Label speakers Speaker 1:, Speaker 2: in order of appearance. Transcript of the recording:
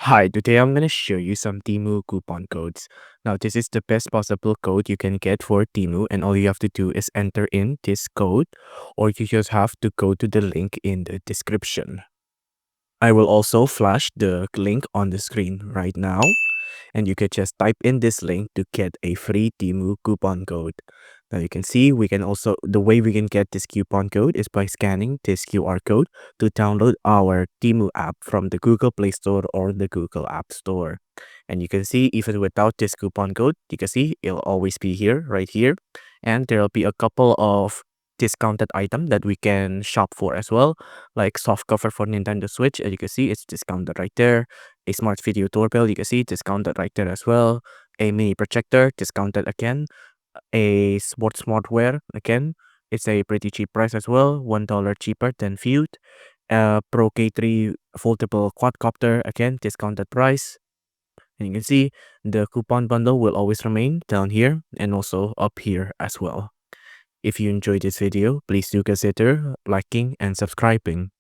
Speaker 1: Hi, today I'm going to show you some Temu coupon codes. Now, this is the best possible code you can get for Temu, and all you have to do is enter in this code, or you just have to go to the link in the description. I will also flash the link on the screen right now, and you can just type in this link to get a free Temu coupon code. Now you can see the way we can get this coupon code is by scanning this QR code to download our Temu app from the Google Play Store or the Google App Store. And you can see even without this coupon code, you can see it'll always be here, right here. And there'll be a couple of discounted item that we can shop for as well, like soft cover for Nintendo Switch. As you can see, it's discounted right there. A smart video doorbell, you can see discounted right there as well. A mini projector, discounted again. A sports smartware, again, it's a pretty cheap price as well, $1 cheaper than viewed. Pro K3 foldable quadcopter, again, discounted price. And you can see the coupon bundle will always remain down here and also up here as well. If you enjoyed this video, please do consider liking and subscribing.